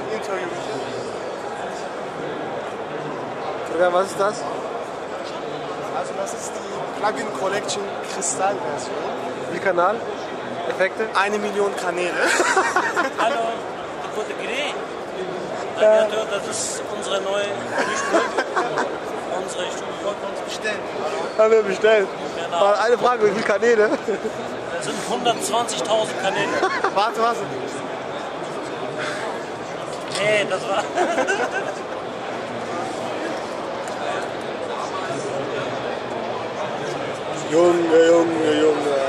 ein Interview mit dir. Florian, was ist das? Also das ist die Plugin Collection Kristallversion. Wie Kanal? Effekte? 1 Million Kanäle. Hallo, gute Idee. Das ist unsere neue unsere Studio uns bestellen. Haben wir bestellt. Genau. Eine Frage, wie viele Kanäle? Das sind 120.000 Kanäle. Warte. Nee, das war. Junge.